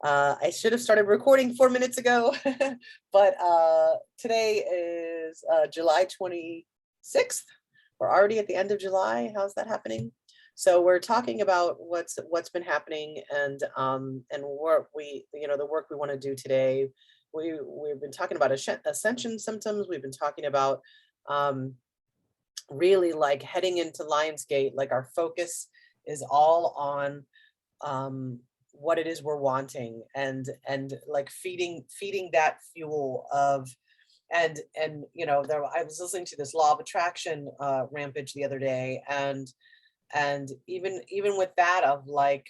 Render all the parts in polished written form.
I should have started recording 4 minutes ago, but today is July 26th. We're already at the end of July. How's that happening? So we're talking about what's been happening and what we, the work we want to do today. We've been talking about ascension symptoms. We've been talking about really like heading into Lionsgate, like our focus is all on what it is we're wanting and like feeding that fuel of I was listening to this law of attraction rampage the other day, and even with that of like,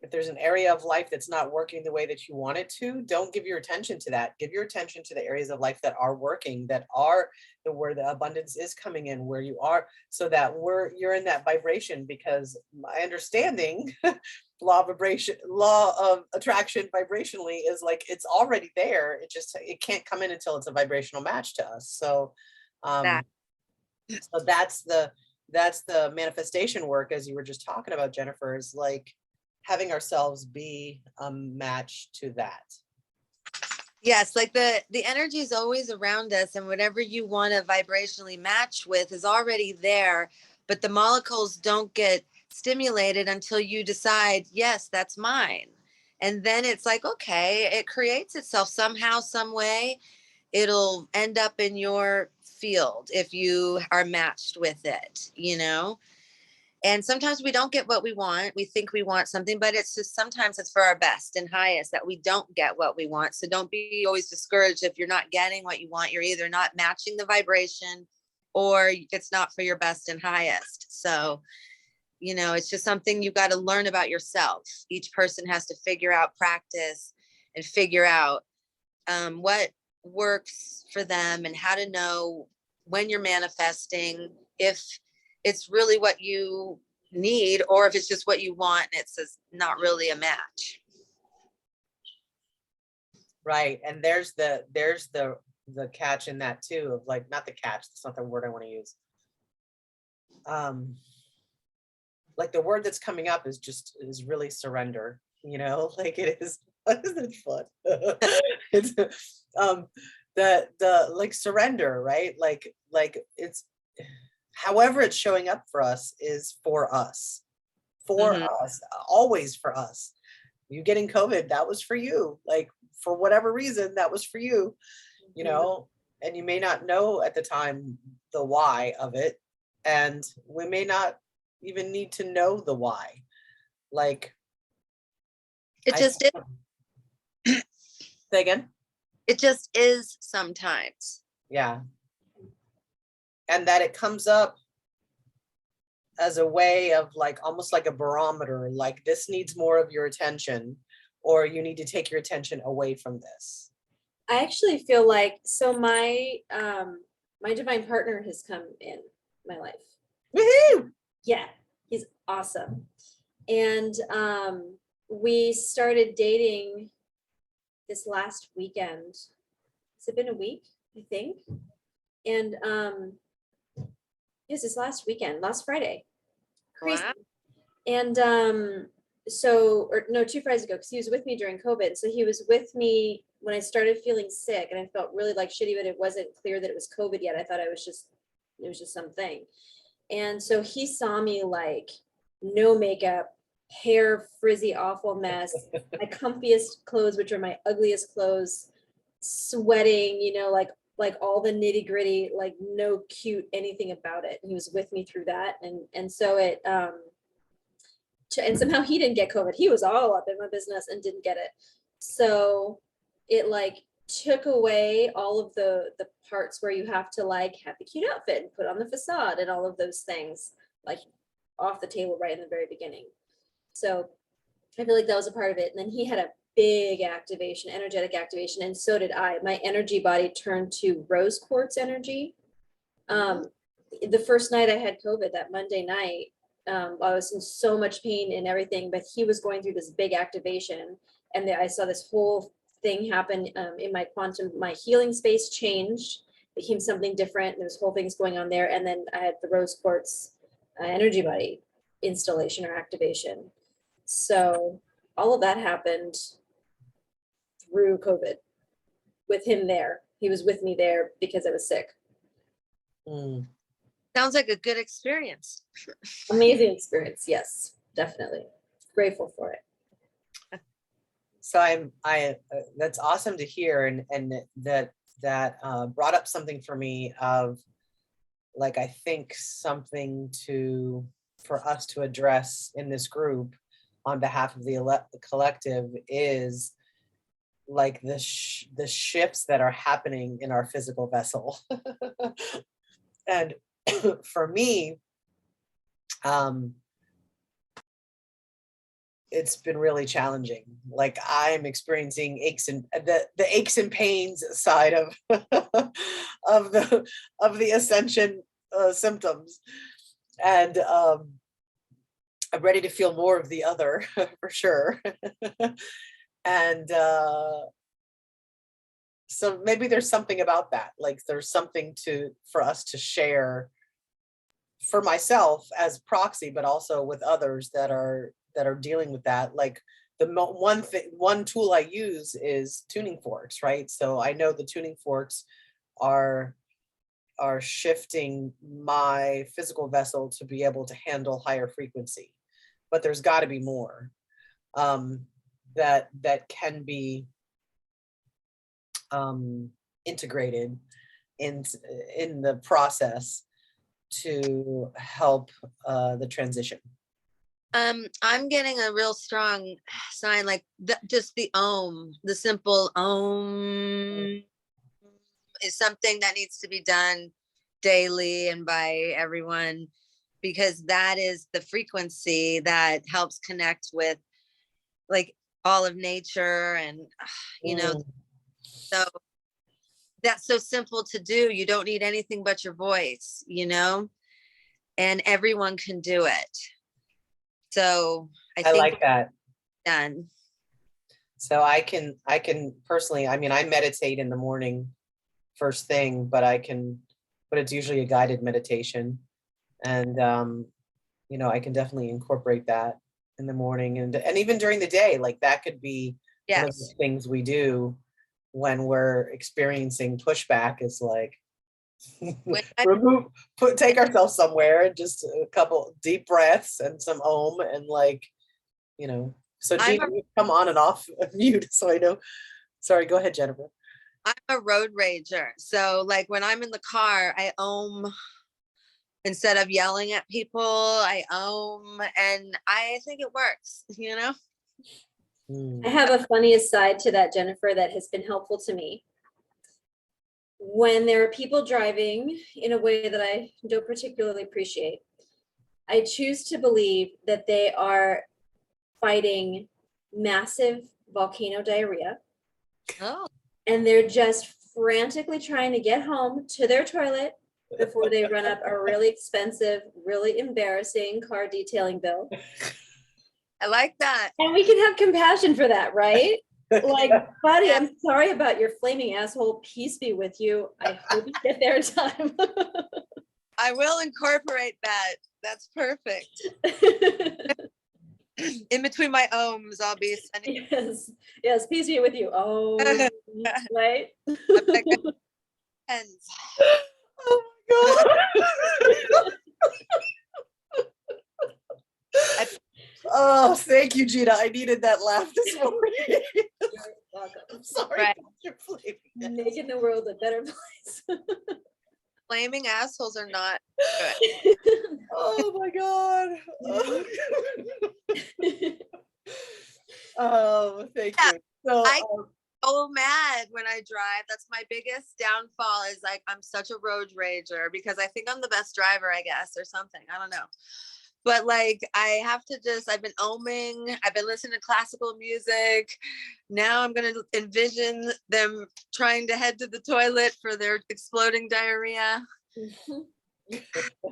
if there's an area of life that's not working the way that you want it to, don't give your attention to that. Give your attention to the areas of life that are working, that are where the abundance is coming in, where you are, so that you're in that vibration. Because my understanding, law of attraction vibrationally is like, it's already there. It can't come in until it's a vibrational match to us. So so that's the manifestation work, as you were just talking about, Jennifer, is like having ourselves be a match to that. Yes, like the energy is always around us, and whatever you want to vibrationally match with is already there, but the molecules don't get stimulated until you decide, yes, that's mine. And then it's like, okay, it creates itself somehow, some way. It'll end up in your field if you are matched with it, And sometimes we don't get what we want. We think we want something, but it's just sometimes it's for our best and highest that we don't get what we want. So don't be always discouraged if you're not getting what you want. You're either not matching the vibration or it's not for your best and highest. So, it's just something you've got to learn about yourself. Each person has to figure out, practice, and figure out what works for them and how to know when you're manifesting, if it's really what you need or if it's just what you want and it's just not really a match. Right. And there's the catch in that too, of like, not the catch, that's not the word I want to use. Like the word that's coming up is really surrender, like it is. Isn't it fun? It's the like surrender, right? Like it's, however it's showing up for us is for us, always for us. You getting COVID, that was for you. Like for whatever reason, that was for you, and you may not know at the time the why of it. And we may not even need to know the why. Like it just is. Say again? It just is sometimes. Yeah. And that it comes up as a way of like, almost like a barometer, like this needs more of your attention, or you need to take your attention away from this. I actually feel like, so my divine partner has come in my life. Woohoo! Yeah, he's awesome. And we started dating this last weekend. Has it been a week, I think? And yes, this last weekend, last Friday. Crazy. Wow. And 2 Fridays ago, because he was with me during COVID. So he was with me when I started feeling sick, and I felt really like shitty, but it wasn't clear that it was COVID yet. I thought it was just something. And so he saw me like no makeup, hair frizzy, awful mess, my comfiest clothes, which are my ugliest clothes, sweating, like all the nitty gritty, like no cute anything about it. And he was with me through that. And so it, and somehow he didn't get COVID. He was all up in my business and didn't get it. So it like took away all of the parts where you have to like have the cute outfit and put on the facade and all of those things, like off the table right in the very beginning. So I feel like that was a part of it. And then he had a big activation, energetic activation, and so did I. My energy body turned to rose quartz energy. The first night I had COVID, that Monday night, I was in so much pain and everything, but he was going through this big activation, and I saw this whole thing happen in my quantum. My healing space changed, became something different. There's whole things going on there, and then I had the rose quartz energy body installation or activation. So all of that happened through COVID with him there. He was with me there because I was sick. Mm. Sounds like a good experience. Amazing experience. Yes, definitely. Grateful for it. So that's awesome to hear, and that brought up something for me of, like, I think something for us to address in this group on behalf of the collective is like the shifts that are happening in our physical vessel. And for me, it's been really challenging. Like, I'm experiencing aches and the aches and pains side of of the ascension symptoms, and I'm ready to feel more of the other for sure. And so maybe there's something about that. Like, there's something for us to share, for myself as proxy, but also with others that are dealing with that. Like, one tool I use is tuning forks, right? So I know the tuning forks are shifting my physical vessel to be able to handle higher frequency, but there's got to be more that can be integrated in the process to help the transition. I'm getting a real strong sign, like just the the simple is something that needs to be done daily and by everyone, because that is the frequency that helps connect with like all of nature. And so that's so simple to do. You don't need anything but your voice, and everyone can do it. So I think like that. Done. So I can personally, I mean, I meditate in the morning first thing, but it's usually a guided meditation. And, I can definitely incorporate that in the morning, and even during the day. Like, that could be one of the things we do when we're experiencing pushback, is like, take ourselves somewhere and just a couple deep breaths and some om, and like, so Gina, you come on and off mute so I know. Sorry, go ahead, Jennifer. I'm a road rager. So like when I'm in the car, I om instead of yelling at people. I om, and I think it works, I have a funny aside to that, Jennifer, that has been helpful to me. When there are people driving in a way that I don't particularly appreciate, I choose to believe that they are fighting massive volcano diarrhea. Oh. And they're just frantically trying to get home to their toilet before they run up a really expensive, really embarrassing car detailing bill. I like that. And we can have compassion for that, right? Like, buddy, I'm sorry about your flaming asshole. Peace be with you. I hope you get there in time. I will incorporate that. That's perfect. In between my ohms, I'll be sending. Yes, peace be with you. Oh, right. Oh my God. Oh, thank you, Gina. I needed that laugh this morning. You're welcome. I'm sorry. Right. You're making the world a better place. Flaming assholes are not good. Oh my God. Oh, thank you. So I so mad when I drive. That's my biggest downfall, is like I'm such a road rager because I think I'm the best driver, I guess, or something. I don't know. But like I have to I've been oming, I've been listening to classical music. Now I'm gonna envision them trying to head to the toilet for their exploding diarrhea.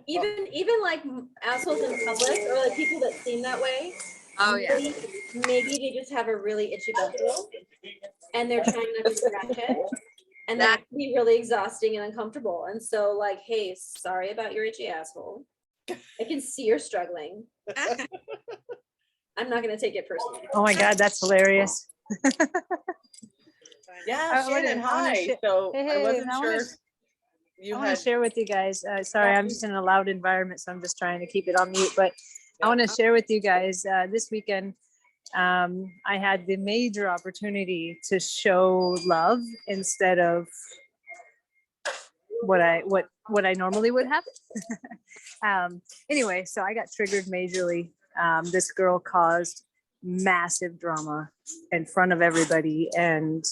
Even like assholes in public, or like people that seem that way. Oh yeah. Maybe they just have a really itchy butthole and they're trying not to scratch it. And that can be really exhausting and uncomfortable. And so like, hey, sorry about your itchy asshole. I can see you're struggling. I'm not going to take it personally. Oh my God, that's hilarious. Yeah, I wanna- Shannon, I wanna hi. share- So I Hey, wasn't I wanna sure you I want had. to share with you guys. Sorry, Yeah, I'm just in a loud environment, so I'm just trying to keep it on mute. But I Yeah. want to share with you guys this weekend. I had the major opportunity to show love instead of what I normally would have. Anyway, so I got triggered majorly. This girl caused massive drama in front of everybody and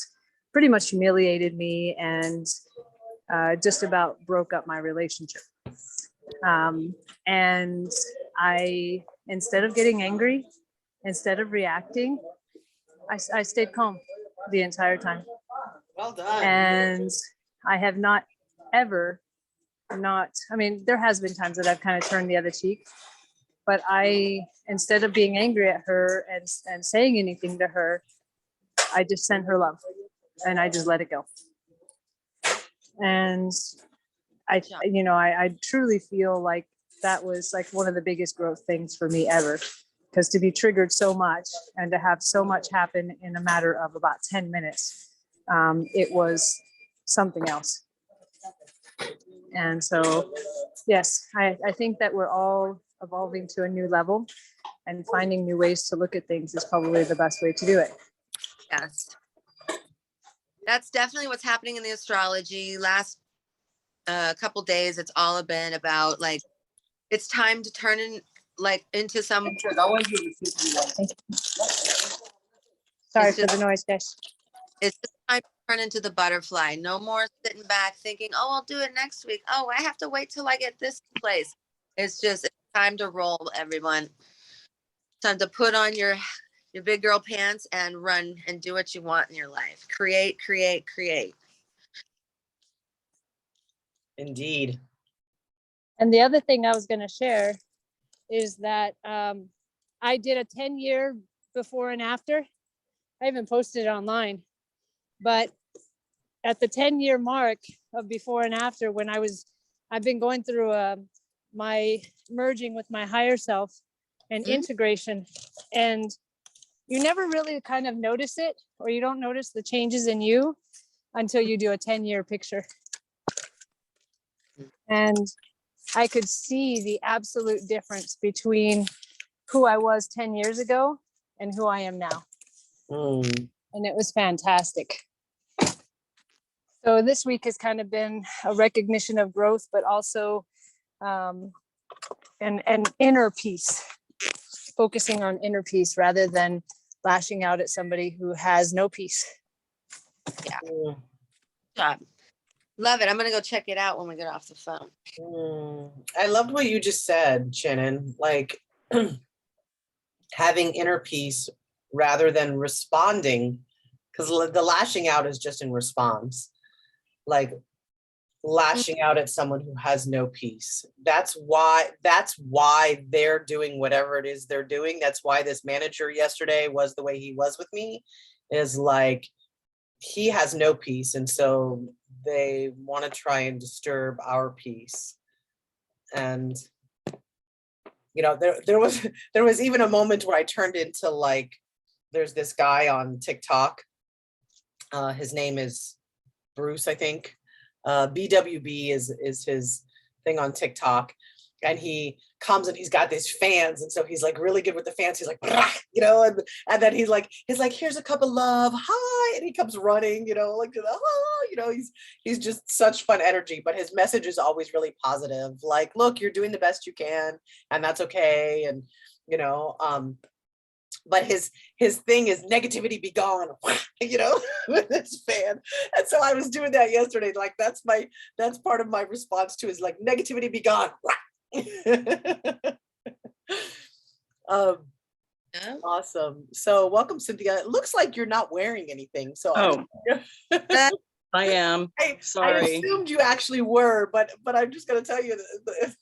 pretty much humiliated me and just about broke up my relationship. And I, instead of getting angry, instead of reacting, I stayed calm the entire time. Well done. And I have not ever not, I mean, there has been times that I've kind of turned the other cheek, but instead of being angry at her and saying anything to her, I just sent her love and I just let it go. And I truly feel like that was like one of the biggest growth things for me ever, because to be triggered so much and to have so much happen in a matter of about 10 minutes, it was something else. And so, yes, I think that we're all evolving to a new level, and finding new ways to look at things is probably the best way to do it. Yes. That's definitely what's happening in the astrology. Last couple days, it's all been about like, it's time to turn into some. Sorry It's for just- the noise, guys. It's just time to turn into the butterfly. No more sitting back thinking, oh, I'll do it next week. Oh, I have to wait till I get this place. It's time to roll, everyone. Time to put on your big girl pants and run and do what you want in your life. Create, create, create. Indeed. And the other thing I was going to share is that I did a 10-year before and after. I even posted it online. But at the 10-year mark of before and after, when I've been going through my merging with my higher self and integration, and you never really kind of notice it, or you don't notice the changes in you until you do a 10-year picture. And I could see the absolute difference between who I was 10 years ago and who I am now. And it was fantastic. So this week has kind of been a recognition of growth, but also an inner peace, focusing on inner peace rather than lashing out at somebody who has no peace. Yeah. Good job. Love it. I'm going to go check it out when we get off the phone. I loved what you just said, Shannon, like having inner peace rather than responding, because the lashing out is just in response, like lashing out at someone who has no peace. That's why they're doing whatever it is they're doing. That's why this manager yesterday was the way he was with me, is like he has no peace, and so they want to try and disturb our peace. And there was even a moment where I turned into like, there's this guy on TikTok, his name is Bruce, I think. BWB is his thing on TikTok, and he comes and he's got these fans, and so he's like really good with the fans. He's like, and then he's like, here's a cup of love, hi, and he comes running, like, oh, he's just such fun energy. But his message is always really positive, like, look, you're doing the best you can, and that's okay, and but his thing is negativity be gone, with this fan. And so I was doing that yesterday. Like that's part of my response to is like negativity be gone. Awesome. So welcome, Cynthia. It looks like you're not wearing anything. So I am. Sorry. I assumed you actually were, but I'm just gonna tell you that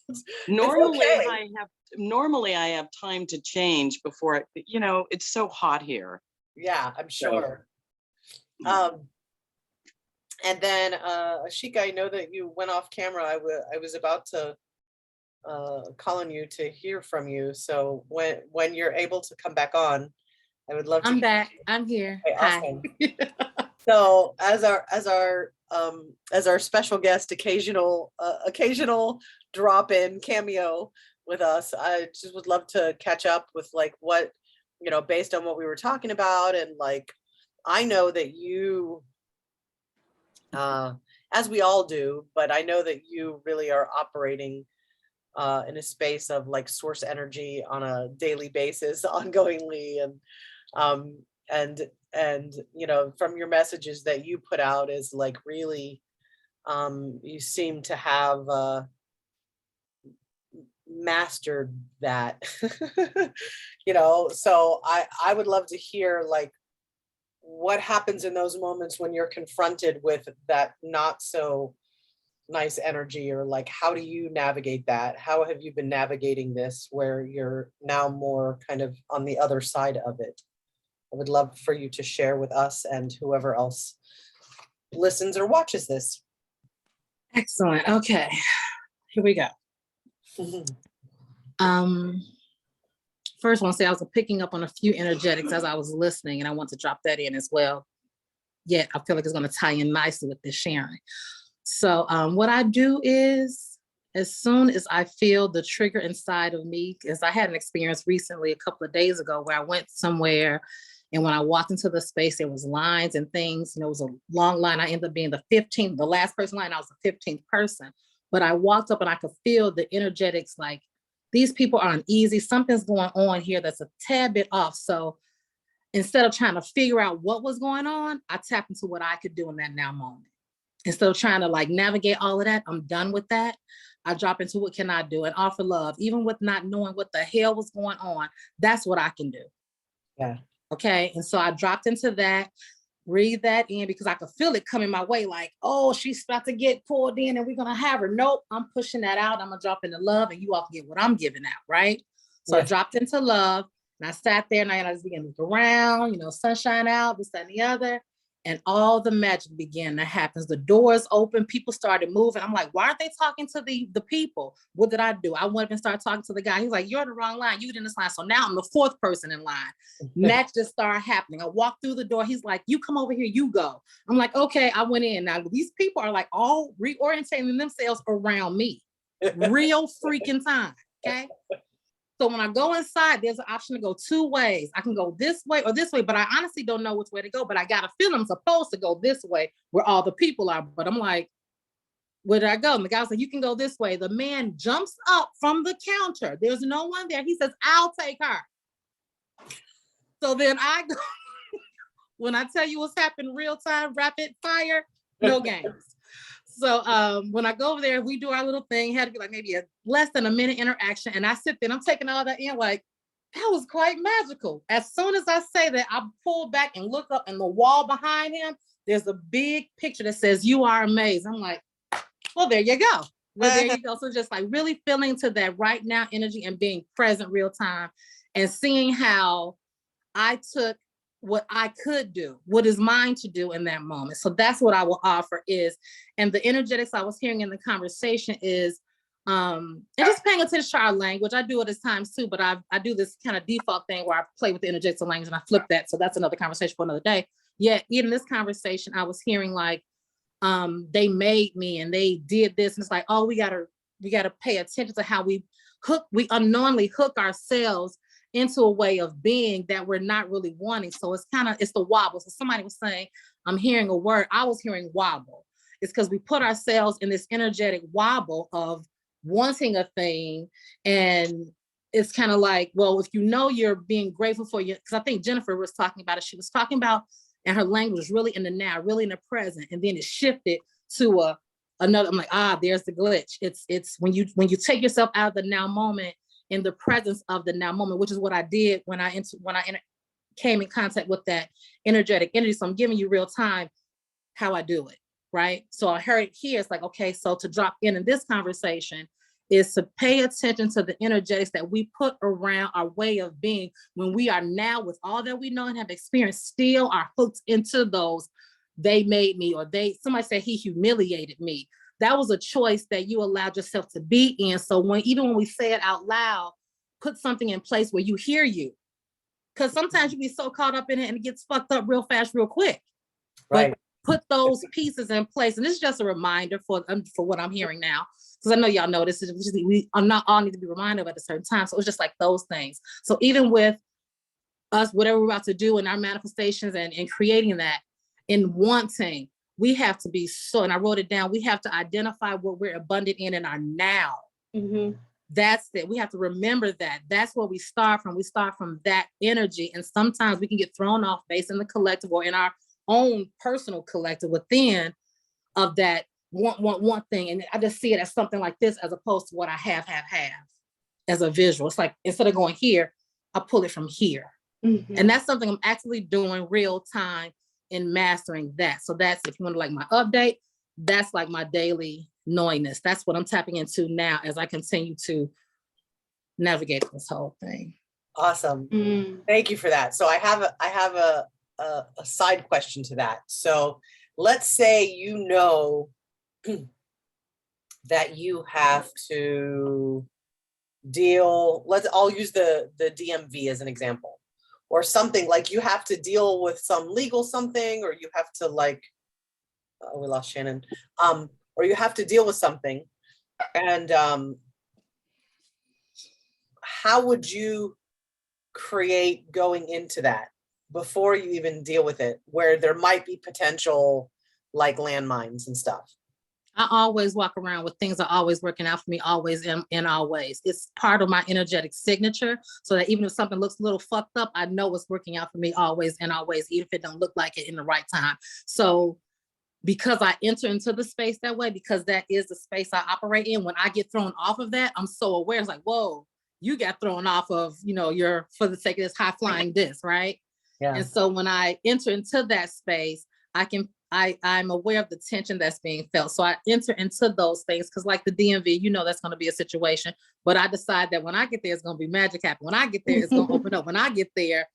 Normally okay. Normally I have time to change before it's so hot here. Yeah, I'm sure. And then Ashekia, I know that you went off camera. I was about to call on you to hear from you. So when you're able to come back on, I would love to. I'm back. I'm here. Okay, Hi. awesome. So as our special guest, occasional drop in cameo with us, I just would love to catch up with like what, you know, based on what we were talking about. And like, I know that you, as we all do, but I know that you really are operating in a space of like source energy on a daily basis, ongoingly. Um, and you know, from your messages that you put out is like really, you seem to have mastered that. You know, so I would love to hear like what happens in those moments when you're confronted with that not so nice energy, or like how do you navigate that? How have you been navigating this where you're now more kind of on the other side of it? I would love for you to share with us and whoever else listens or watches this. Excellent. Okay, here we go. First, I want to say I was picking up on a few energetics as I was listening, and I want to drop that in as well. Yet I feel like it's going to tie in nicely with this sharing. So what I do is, as soon as I feel the trigger inside of me, because I had an experience recently a couple of days ago where I went somewhere, and when I walked into the space, there was lines and things, and it was a long line. I ended up being the 15th, the last person line. I was the 15th person, but I walked up and I could feel the energetics, like these people are uneasy. Something's going on here that's a tad bit off. So instead of trying to figure out what was going on, I tapped into what I could do in that now moment. Instead of trying to like navigate all of that, I'm done with that. I drop into what can I do and offer love, even with not knowing what the hell was going on. That's what I can do. Yeah. Okay. And so I dropped into that, breathe that in, because I could feel it coming my way. Like, oh, she's about to get pulled in and we're going to have her. Nope. I'm pushing that out. I'm going to drop into love and you all can get what I'm giving out. Right. So Yeah. I dropped into love and I sat there and I just began to look around, you know, sunshine out, this, that, and the other. And all the magic began to happen. The doors open, people started moving. I'm like, why aren't they talking to the people? What did I do? I went up and started talking to the guy. He's like, you're in the wrong line. You in this line. So now I'm the fourth person in line. Match just started happening. I walked through the door. He's like, you come over here, you go. I'm like, okay, I went in. Now these people are like all reorientating themselves around me. Real freaking time. Okay. So when I go inside, there's an option to go two ways. I can go this way or this way, but I honestly don't know which way to go. But I got a feeling I'm supposed to go this way where all the people are. But I'm like, where did I go? And the guy's like, you can go this way. The man jumps up from the counter. There's no one there. He says, I'll take her. So then I go, when I tell you what's happened, real time, rapid fire, no games. So when I go over there, we do our little thing, had to be like maybe less than a minute interaction. And I sit there and I'm taking all that in like, that was quite magical. As soon as I say that, I pull back and look up and the wall behind him, there's a big picture that says, you are amazed. I'm like, well, there you go. Well, there you go. So just like really feeling to that right now energy and being present real time and seeing how I took what I could do, what is mine to do in that moment. So that's what I will offer is, and the energetics I was hearing in the conversation is, and just paying attention to our language. I do it at times too, but I do this kind of default thing where I play with the energetics of language and I flip that. So that's another conversation for another day. Yet in this conversation, I was hearing like, they made me and they did this. And it's like, oh, we gotta pay attention to how we unknowingly hook ourselves into a way of being that we're not really wanting. So it's the wobble. So somebody was saying, I'm hearing a word. I was hearing wobble. It's because we put ourselves in this energetic wobble of wanting a thing. And it's kind of like, well, if you know you're being grateful for you, because I think Jennifer was talking about it. She was talking about, and her language was really in the now, really in the present. And then it shifted to another. I'm like, there's the glitch. It's when you take yourself out of the now moment in the presence of the now moment, which is what I did when I came in contact with that energetic energy. So I'm giving you real time how I do it, right? So I heard here, it's like, okay, so to drop in this conversation is to pay attention to the energetics that we put around our way of being when we are now with all that we know and have experienced, still are hooked into those, they made me, or somebody said he humiliated me. That was a choice that you allowed yourself to be in. So even when we say it out loud, put something in place where you hear you. Because sometimes you be so caught up in it and it gets fucked up real fast, real quick. Right. Put those pieces in place. And this is just a reminder for what I'm hearing now. Because I know y'all know this is we are not all need to be reminded of at a certain time. So it's just like those things. So even with us, whatever we're about to do in our manifestations and creating that, in wanting, we have to be so, and I wrote it down, we have to identify what we're abundant in our now. Mhm. That's it. We have to remember that. That's where we start from. We start from that energy. And sometimes we can get thrown off base in the collective or in our own personal collective within of that one thing. And I just see it as something like this as opposed to what I have as a visual. It's like, instead of going here, I pull it from here. Mhm. And that's something I'm actually doing real time in mastering that. So that's, if you want to like my update, that's like my daily knowingness. That's what I'm tapping into now as I continue to navigate this whole thing. Awesome. Mm. Thank you for that. So I have a side question to that. So let's say you know that you have to deal, I'll use the DMV as an example, or something like you have to deal with some legal something, or you have to like, we lost Shannon, or you have to deal with something. And how would you create going into that before you even deal with it, where there might be potential like landmines and stuff? I always walk around with things are always working out for me, always in always. It's part of my energetic signature, so that even if something looks a little fucked up, I know it's working out for me always and always, even if it don't look like it in the right time. So because I enter into the space that way, because that is the space I operate in, when I get thrown off of that, I'm so aware. It's like, whoa, you got thrown off of, your, for the sake of this high flying disc, right? Yeah. And so when I enter into that space, I'm aware of the tension that's being felt. So I enter into those things because like the DMV, that's going to be a situation, but I decide that when I get there, it's going to be magic happen. When I get there, it's going to open up. When I get there,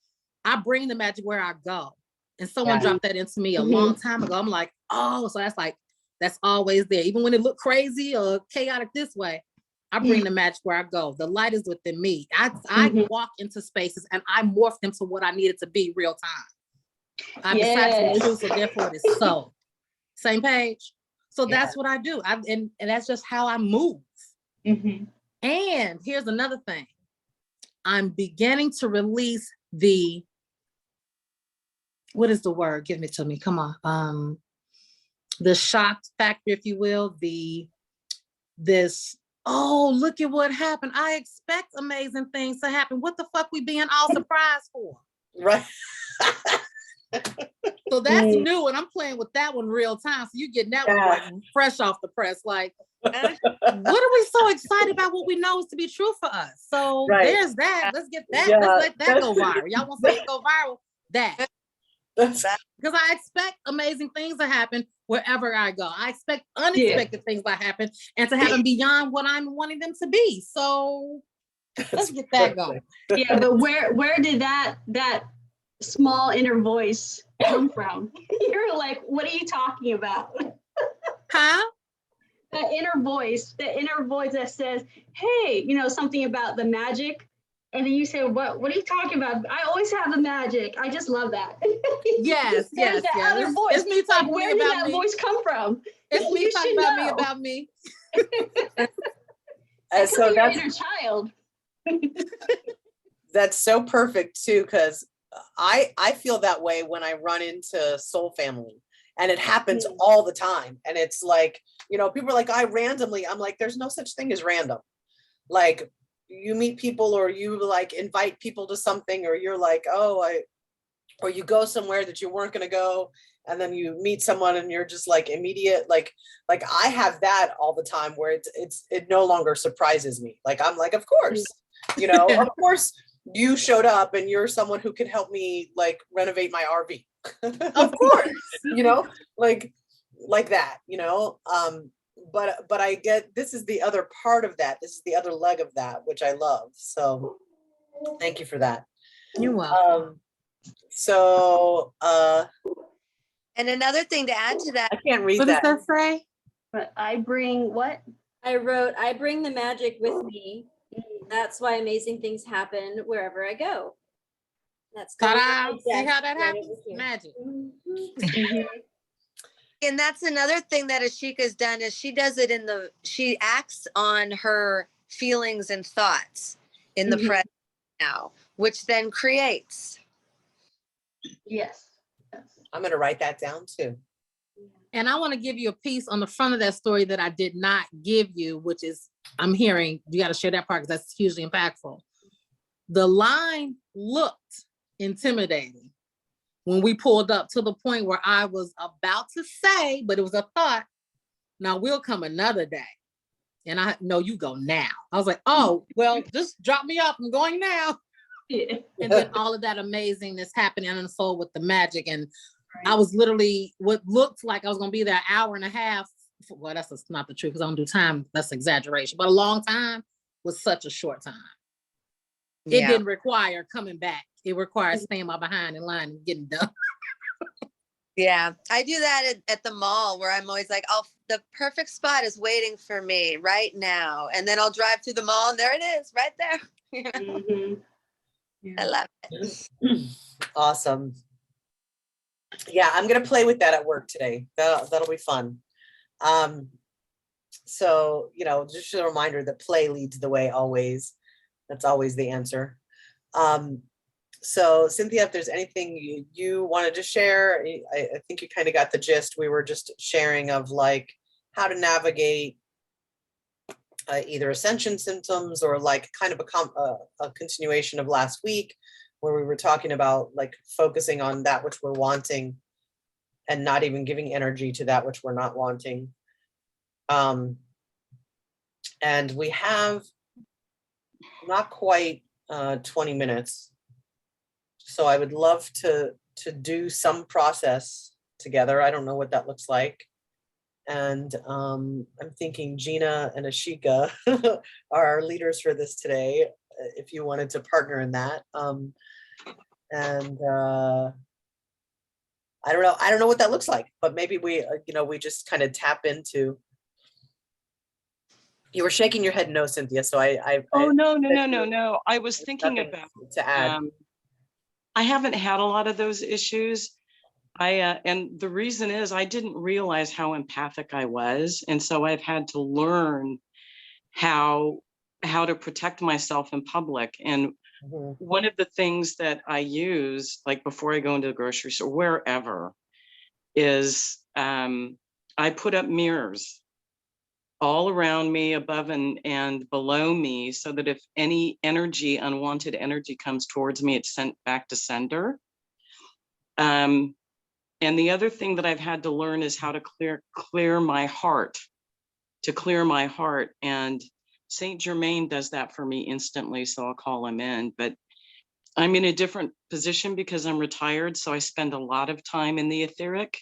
I bring the magic where I go. And someone dropped that into me a long time ago. I'm like, oh, so that's always there. Even when it looked crazy or chaotic this way, I bring the magic where I go. The light is within me. I walk into spaces and I morph into what I needed to be real time. I decided to be true, so therefore it is so. Same page. So that's what I do. And that's just how I move. Mhm. And here's another thing. I'm beginning to release what is the word? Give it to me. Come on. The shock factor, if you will, oh, look at what happened. I expect amazing things to happen. What the fuck we being all surprised for? Right. So that's new, and I'm playing with that one real time. So you getting that one like fresh off the press. Like, what are we so excited about? What we know is to be true for us. So there's that. Let's get that. Yeah. Let's let that go viral. Y'all want to say it go viral? That. Because I expect amazing things to happen wherever I go. I expect unexpected things to happen and to happen beyond what I'm wanting them to be. So let's get that going. Yeah, but where did that small inner voice come from? You're like, what are you talking about? Huh? The inner voice that says, hey, something about the magic. And then you say, what are you talking about? I always have the magic. I just love that. Yes. Other voice. It's me talking like, where about did that voice come from? It's me talking about me. So your inner child. That's so perfect too, because I feel that way when I run into soul family, and it happens all the time. And it's like, people are like, I'm like, there's no such thing as random. Like, you meet people, or you like invite people to something, or you're like, or you go somewhere that you weren't going to go, and then you meet someone and you're just like immediate, like I have that all the time, where it no longer surprises me. Like, I'm like, of course, of course you showed up and you're someone who can help me like renovate my RV. Of course, like that, but I get, this is the other part of that. This is the other leg of that, which I love. So thank you for that. You're welcome. And another thing to add to that, I can't read what that. Does that say? But I bring what? I wrote, I bring the magic with me. That's why amazing things happen wherever I go. That's Ta-da! totally See yes, how that right happens? over here. Magic. Mhm. And that's another thing that Ashika's done is she acts on her feelings and thoughts in the Mhm. present now, which then creates. Yes. I'm gonna write that down too. And I want to give you a piece on the front of that story that I did not give you, which is, I'm hearing, you got to share that part because that's hugely impactful. The line looked intimidating when we pulled up to the point where I was about to say, but it was a thought, now we'll come another day. And I know you go now. I was like, oh, well, just drop me off. I'm going now. Yeah. And then all of that amazingness happened and unfold with the magic. And I was literally what looked like I was going to be there an hour and a half. Well, that's not the truth because I don't do time. That's exaggeration. But a long time was such a short time. It Yeah. didn't require coming back. It required staying my behind in line and getting done. Yeah. I do that at the mall where I'm always like, oh, the perfect spot is waiting for me right now. And then I'll drive through the mall and there it is right there. You know? Mhm. I love it. Awesome. Yeah, I'm gonna play with that at work today. That'll be fun. So, you know, just a reminder that play leads the way always. That's always the answer. So Cynthia, if there's anything you wanted to share, I think you kind of got the gist. We were just sharing of like how to navigate either ascension symptoms or like kind of a continuation of last week where we were talking about like focusing on that which we're wanting and not even giving energy to that which we're not wanting. And we have not quite 20 minutes. So I would love to do some process together. I don't know what that looks like. And I'm thinking Gina and Ashekia are our leaders for this today, if you wanted to partner in that. I don't know what that looks like, but maybe we, we just kind of tap into. You were shaking your head no, Cynthia. So Oh, no. I was thinking nothing about, to add. I haven't had a lot of those issues. And the reason is I didn't realize how empathic I was. And so I've had to learn how to protect myself in public. And Mhm. one of the things that I use, like before I go into the grocery store, wherever, is I put up mirrors all around me, above and below me, so that if any energy, unwanted energy comes towards me, it's sent back to sender. And the other thing that I've had to learn is how to clear my heart, And Saint Germain does that for me instantly, so I'll call him in. But I'm in a different position because I'm retired, so I spend a lot of time in the etheric.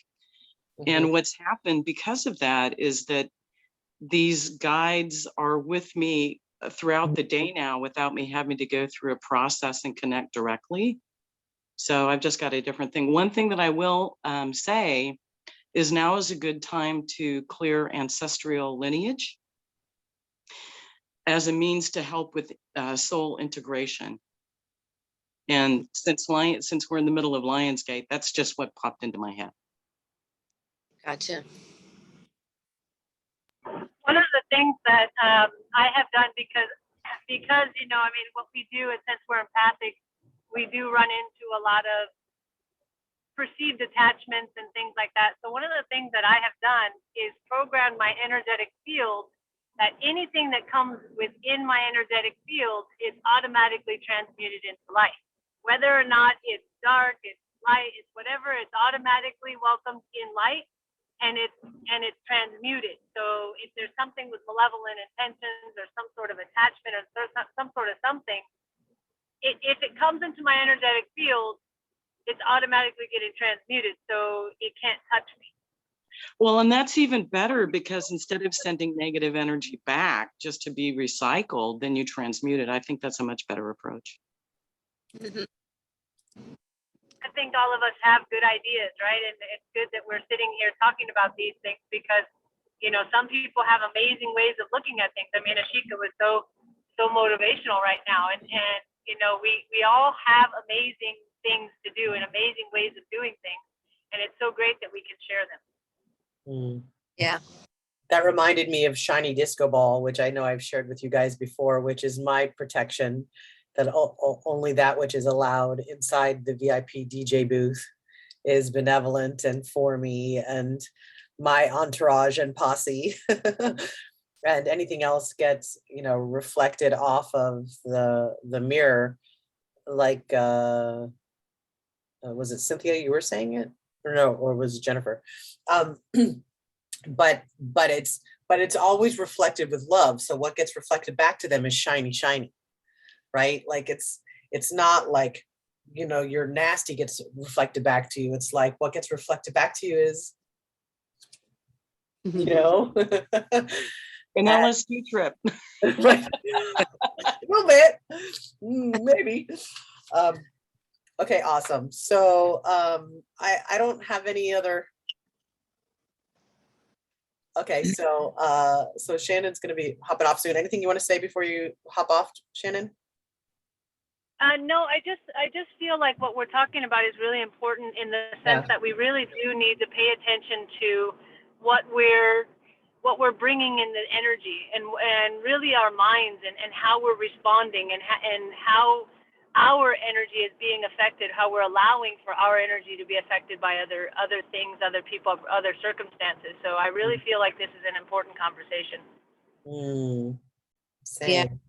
And what's happened because of that is that these guides are with me throughout the day now without me having to go through a process and connect directly. So I've just got a different thing. One thing that I will say is now is a good time to clear ancestral lineage as a means to help with soul integration. And since we're in the middle of Lionsgate, that's just what popped into my head. Gotcha. One of the things that I have done because I mean, what we do is, since we're empathic, we do run into a lot of perceived attachments and things like that. So one of the things that I have done is program my energetic field that anything that comes within my energetic field is automatically transmuted into light. Whether or not it's dark, it's light, it's whatever, it's automatically welcomed in light, and it's transmuted. So if there's something with malevolent intentions or some sort of attachment or some sort of something, if it comes into my energetic field, it's automatically getting transmuted, so it can't touch me. Well, and that's even better, because instead of sending negative energy back just to be recycled, then you transmute it. I think that's a much better approach. Mhm. I think all of us have good ideas, right? And it's good that we're sitting here talking about these things, because, some people have amazing ways of looking at things. I mean, Ashekia was so motivational right now. And we all have amazing things to do and amazing ways of doing things. And it's so great that we can share them. Yeah. That reminded me of Shiny Disco Ball, which I know I've shared with you guys before, which is my protection, that only that which is allowed inside the VIP DJ booth is benevolent and for me and my entourage and posse. And anything else gets, you know, reflected off of the mirror. Like, was it Cynthia you were saying it? Or no, or was it Jennifer? But it's always reflected with love. So what gets reflected back to them is shiny, right? Like it's not like, you know, your nasty gets reflected back to you. It's like what gets reflected back to you is, you know, An LSD trip. right? A little bit, maybe. Okay, awesome. So I don't have any other. Okay, so so Shannon's gonna be hopping off soon. Anything you want to say before you hop off, Shannon? No, I just feel like what we're talking about is really important in the sense that we really do need to pay attention to what we're bringing in the energy and really our minds and how we're responding and how our energy is being affected, how we're allowing for our energy to be affected by other things, other people, other circumstances. So I really feel like this is an important conversation. Same.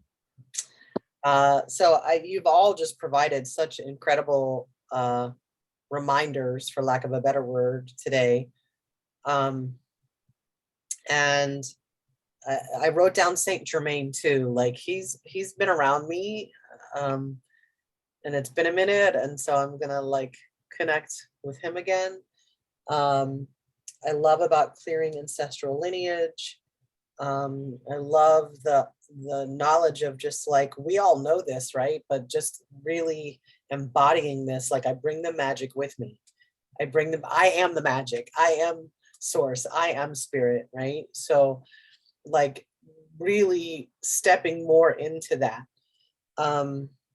So you've all just provided such incredible reminders, for lack of a better word, today. And I wrote down Saint Germain too. Like he's been around me. And it's been a minute, and so I'm gonna like connect with him again. I love about clearing ancestral lineage. I love the knowledge of just like, we all know this, right? But just really embodying this, like I bring the magic with me. I am the magic. I am source. I am spirit, right? So like really stepping more into that.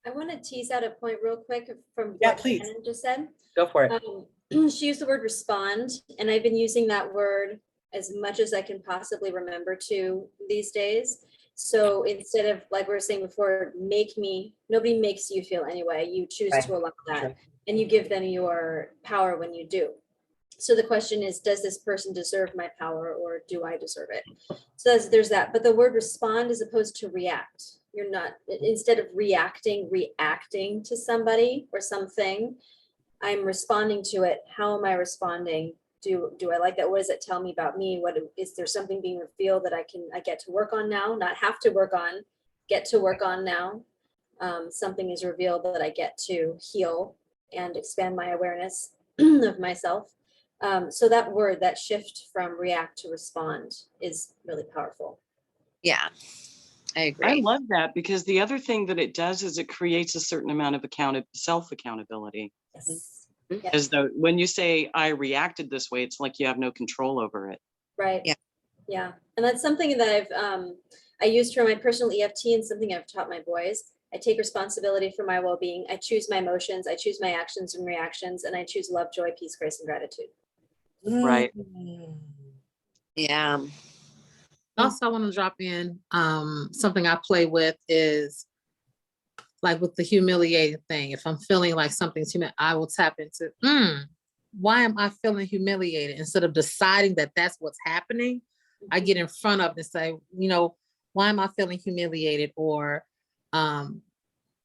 I want to tease out a point real quick from Yeah, what please. Shannon just said. Go for it. She used the word respond, and I've been using that word as much as I can possibly remember to these days. So instead of, like we were saying before, nobody makes you feel anyway. You choose to allow that, and you give them your power when you do. So the question is, does this person deserve my power, or do I deserve it? So there's that. But the word respond as opposed to react. You're not, instead of reacting to somebody or something, I'm responding to it. How am I responding? Do I like that? What does it tell me about me? What is there something being revealed that I get to work on now, not have to work on, get to work on now? Something is revealed that I get to heal and expand my awareness of myself. So that word, that shift from react to respond is really powerful. Yeah, I agree. I love that, because the other thing that it does is it creates a certain amount of self-accountability. Yes. As though when you say I reacted this way, it's like you have no control over it. Right. Yeah. Yeah. And that's something that I used for my personal EFT, and something I've taught my boys. I take responsibility for my well-being. I choose my emotions. I choose my actions and reactions, and I choose love, joy, peace, grace, and gratitude. Right. Yeah. Also, I want to drop in something I play with is like with the humiliating thing. If I'm feeling like something's I will tap into, why am I feeling humiliated? Instead of deciding that that's what's happening, I get in front of it and say, you know, why am I feeling humiliated? Or, oh,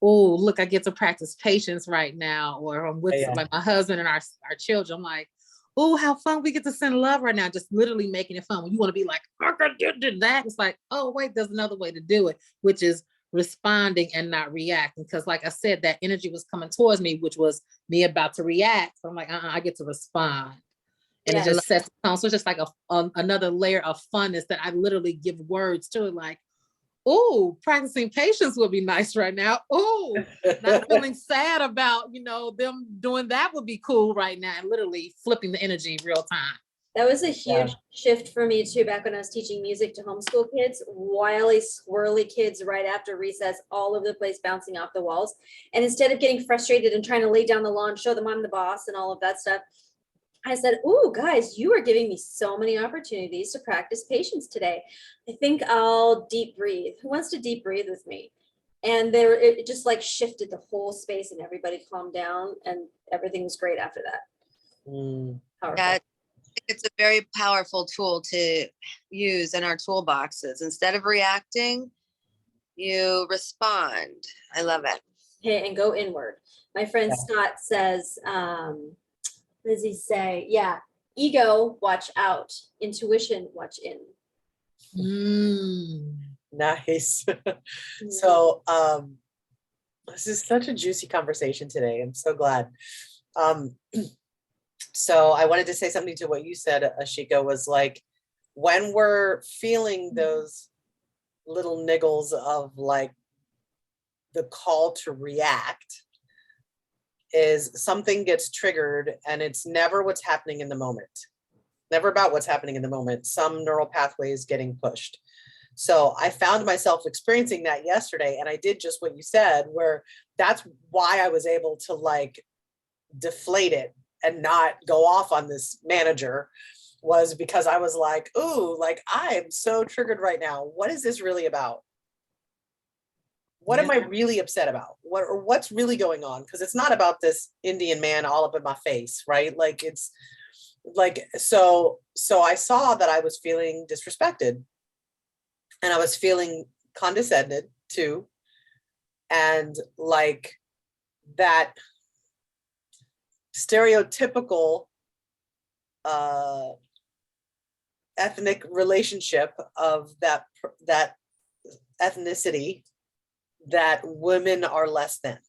look, I get to practice patience right now. Or I'm with like my husband and our children. I'm like, oh, how fun we get to send love right now. Just literally making it fun. When you want to be like, I did that. It's like, oh, wait, there's another way to do it, which is responding and not reacting. Because like I said, that energy was coming towards me, which was me about to react. So I'm like, I get to respond. And it just sets the tone. So it's just like another layer of funness that I literally give words to it, like, oh, practicing patience would be nice right now. Oh, not feeling sad about, them doing that would be cool right now. And literally flipping the energy real time. That was a Yeah. huge shift for me too, back when I was teaching music to homeschool kids, wily, squirrely kids right after recess, all over the place, bouncing off the walls. And instead of getting frustrated and trying to lay down the law and show them I'm the boss and all of that stuff, I said, "Ooh, guys, you are giving me so many opportunities to practice patience today. I think I'll deep breathe. Who wants to deep breathe with me?" And there, it just like shifted the whole space, and everybody calmed down, and everything was great after that. Mm, Powerful. Yeah, it's a very powerful tool to use in our toolboxes. Instead of reacting, you respond. I love it. Hey, and go inward. My friend Yeah. Scott says, what does he say? Yeah, ego, watch out. Intuition, watch in. Mm. nice. So, this is such a juicy conversation today. I'm so glad. So I wanted to say something to what you said, Ashika, was like, when we're feeling those little niggles of like the call to react, is something gets triggered, and it's never what's happening in the moment. Never about what's happening in the moment. Some neural pathways getting pushed. So I found myself experiencing that yesterday, and I did just what you said, where that's why I was able to like deflate it and not go off on this manager, was because I was like, ooh, like I am so triggered right now. What is this really about? What am I really upset about? What's really going on? Because it's not about this Indian man all up in my face, right? Like it's like, so I saw that I was feeling disrespected, and I was feeling condescended too. And like that stereotypical ethnic relationship of that ethnicity, that women are less than.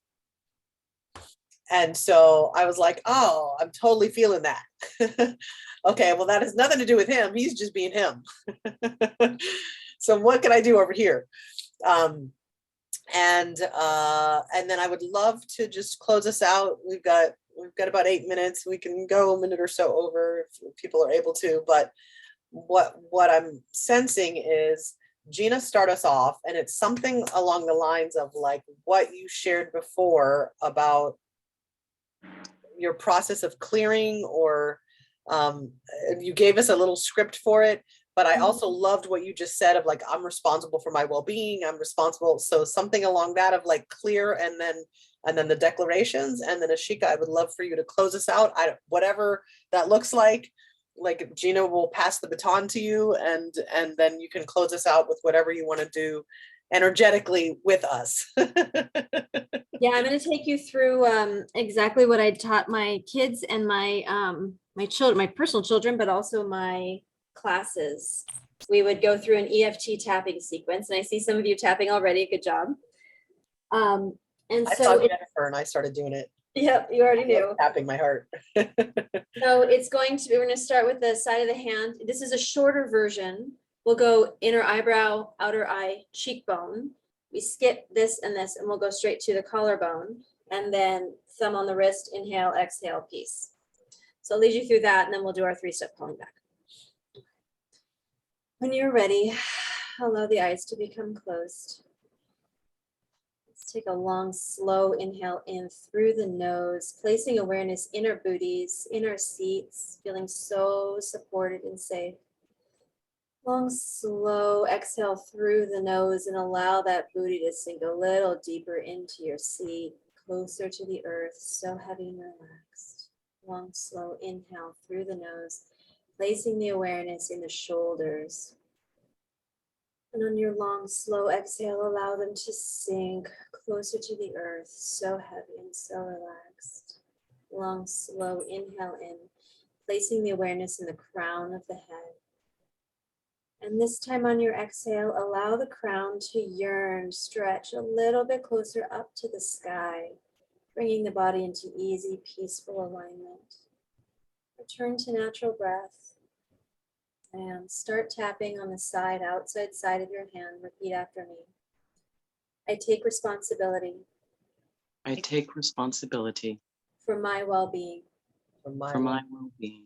And so I was like, oh, I'm totally feeling that. Okay, well, that has nothing to do with him. He's just being him. So what can I do over here? And then I would love to just close us out. We've got about 8 minutes. We can go a minute or so over if people are able to, but what I'm sensing is, Gina, start us off, and it's something along the lines of like what you shared before about your process of clearing, or you gave us a little script for it, but I also loved what you just said of like, I'm responsible for my well-being, I'm responsible. So something along that of like clear, and then the declarations, and then Ashika, I would love for you to close us out. Whatever that looks like Gina will pass the baton to you, and then you can close us out with whatever you want to do energetically with us. Yeah, I'm going to take you through exactly what I taught my kids and my my children, my personal children, but also my classes. We would go through an EFT tapping sequence, and I see some of you tapping already. Good job. And I so saw Jennifer and I started doing it. Yep, you already knew. Tapping my heart. So it's going to be, we're going to start with the side of the hand. This is a shorter version. We'll go inner eyebrow, outer eye, cheekbone. We skip this and this, and we'll go straight to the collarbone, and then thumb on the wrist, inhale, exhale, peace. So I'll lead you through that, and then we'll do our 3-step calling back. When you're ready, allow the eyes to become closed. Let's take a long, slow inhale in through the nose, placing awareness in our booties, in our seats, feeling so supported and safe. Long, slow exhale through the nose, and allow that booty to sink a little deeper into your seat, closer to the earth, so heavy and relaxed. Long, slow inhale through the nose, placing the awareness in the shoulders. And on your long, slow exhale, allow them to sink closer to the earth, so heavy and so relaxed. Long, slow inhale in, placing the awareness in the crown of the head. And this time on your exhale, allow the crown to yearn, stretch a little bit closer up to the sky, bringing the body into easy, peaceful alignment. Return to natural breath. And start tapping on the side, outside side of your hand. Repeat after me. I take responsibility. I take responsibility For my well-being. for my well-being.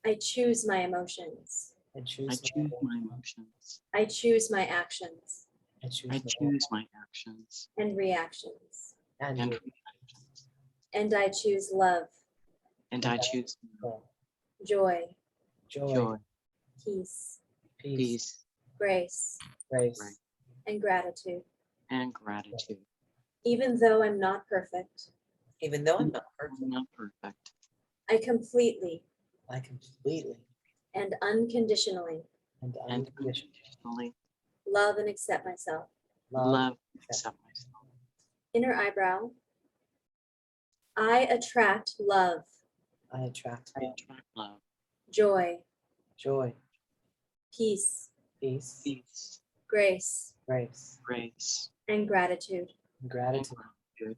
I choose my emotions. I I choose choose my emotions. I choose my actions I choose I choose my actions and reactions. and and reactions. reactions. And I choose love, And I choose joy, joy, peace, peace, peace, grace, grace, and gratitude. and gratitude. Even though I'm not perfect, even though I'm not I'm perfect, not perfect. I completely I completely and unconditionally and And unconditionally unconditionally love and accept myself. love and accept myself. Inner eyebrow. I attract love, I attract I love, attract love, joy, joy, peace, peace, peace, grace, grace, grace, and gratitude. and and gratitude. gratitude.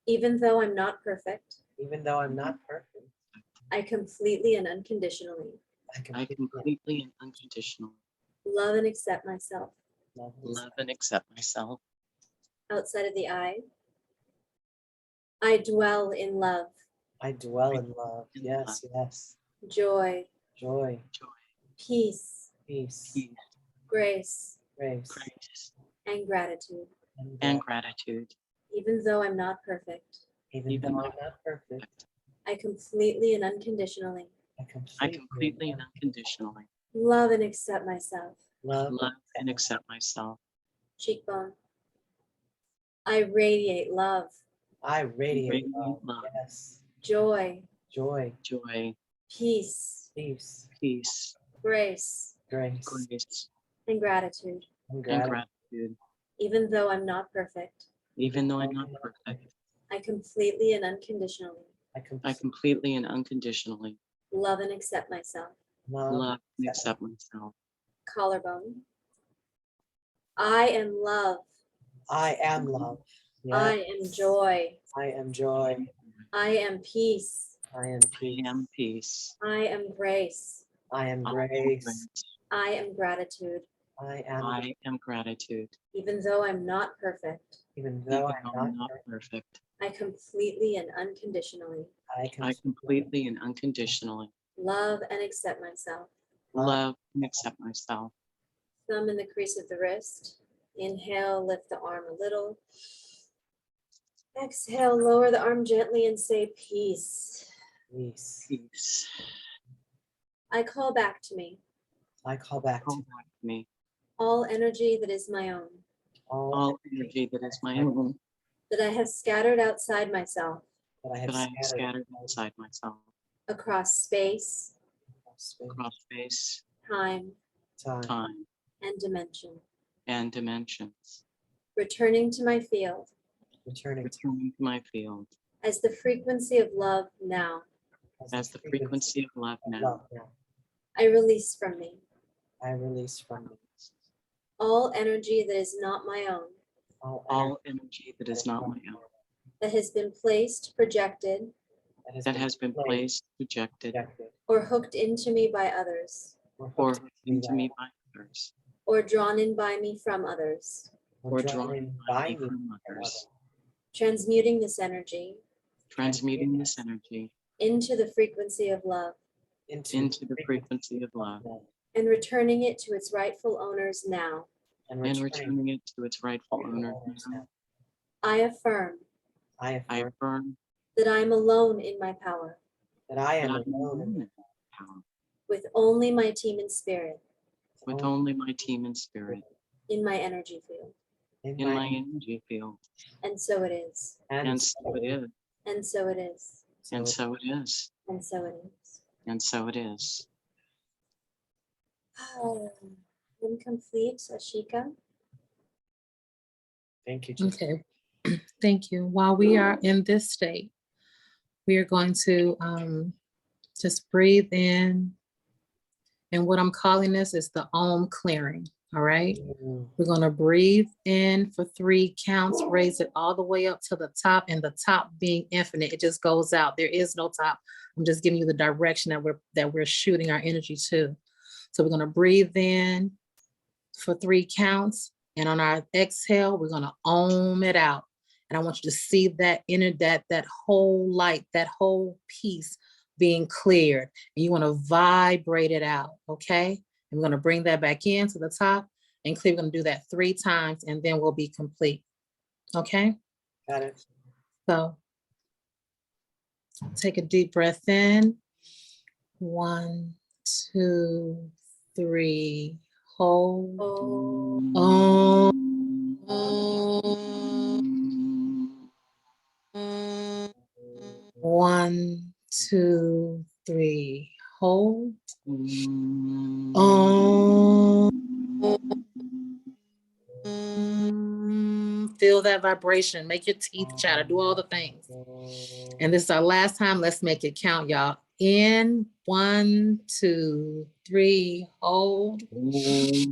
Even though I'm not perfect, Even though I'm not perfect, I completely and unconditionally I completely and unconditionally love and accept myself. love and accept myself. Outside of the eye, I dwell in love, I dwell in love. In Yes, yes. joy, Joy, Joy, peace, peace, peace, grace, grace, grace, and gratitude. and gratitude. Even though I'm not perfect, even though I'm not perfect, I completely and unconditionally I completely and unconditionally love and accept myself. love, love and accept myself. Cheekbone. I radiate love, I radiate Radiate love. love. Yes, joy, joy, Joy, peace, peace, peace, grace, grace, grace, and gratitude. and and gratitude. gratitude. Even though I'm not perfect, Even though I'm not perfect, I completely and unconditionally I completely and unconditionally love and accept myself. love and accept myself. Collarbone. I am love. I am love. I Yes, am joy. I am joy. I am peace. I am I peace. am peace. I am grace. I am I am grace. grace. I am gratitude. I am gratitude. Even though I'm not perfect, even Even though though I'm I'm not not perfect, I completely and unconditionally I completely and unconditionally love and accept myself. love and accept myself. Thumb in the crease of the wrist. Inhale, lift the arm a little. Exhale, lower the arm gently and say peace. peace. Peace. I call back to me I call back Call to back to me all energy that is my own, all energy that is my own that I have scattered outside myself, that I have that I have scattered scattered outside myself across space, across space, time, time, and dimension. and dimensions. Returning to my field returning to Returning to my field as the frequency of love now. as the frequency of love now. love now. I release from me I release from me all energy that is not my own, all energy that is not my own, that has been placed, projected, that has been placed, projected, rejected, or hooked into me by others, or hooked into me by others, or drawn in by me from others. or drawn by me from others. Transmuting this energy Transmuting this energy into the frequency of love into the frequency of love and returning it to its rightful owners now. and returning it to its rightful owner now. I affirm I I affirm affirm that I am alone in my power, that I that am I am alone alone in power, with only my team and spirit with only my team and spirit in my energy field. in my energy field. And so it is. And so it is. And so it is. And so it is. And so it is. And so it is. Incomplete, Ashekia. Thank you, Jesus. Okay, thank you. While we are in this state, we are going to just breathe in. And what I'm calling this is the Om clearing. All right. We're going to breathe in for 3 counts, raise it all the way up to the top, and the top being infinite. It just goes out. There is no top. I'm just giving you the direction that we're shooting our energy to. So we're going to breathe in for 3 counts. And on our exhale, we're going to Om it out. And I want you to see that that whole light, that whole piece being cleared. And you want to vibrate it out, okay? And we're going to bring that back in to the top and clear. We're going to do that 3 times and then we'll be complete, okay? Got it. So take a deep breath in. 1, 2, 3, hold. Oh. Om. 1, 2, 3, hold. Feel that vibration. Make your teeth chatter. Do all the things. And this is our last time. Let's make it count, y'all. In 1, 2, 3, hold. Release.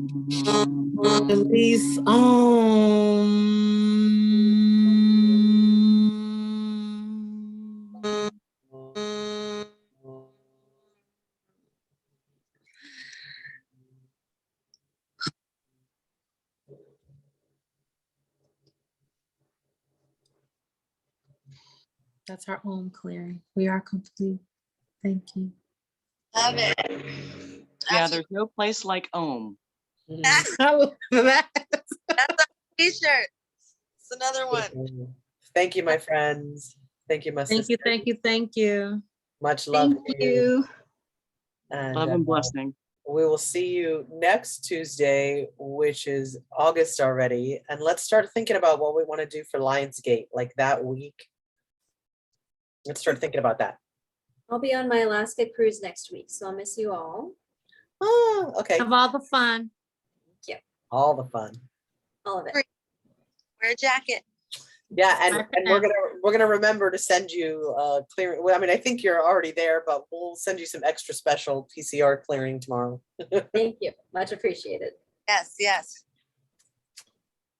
That's our Om clearing. We are complete. Thank you. Love it. Yeah, there's no place like Om. I love that. That's a t-shirt. It's another one. Thank you, my friends. Thank you, my Thank sister. you, thank you, thank you. Much love Thank to you. you. And Love and blessing. we will see you next Tuesday, which is August already. And let's start thinking about what we want to do for Lionsgate, like that week. Let's start thinking about that. I'll be on my Alaska cruise next week, so I'll miss you all. Oh, okay. Have all the fun. All the fun. All of it. Wear a jacket. Yeah, and, Bye for and we're gonna remember to send you clearing. Well, I mean, I think you're already there, but we'll send you some extra special PCR clearing tomorrow. Thank you. Much appreciated. Yes, yes.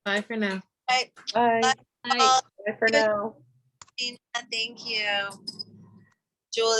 Bye for now. Right. Bye. Bye. Bye for now. Thank you. Julie.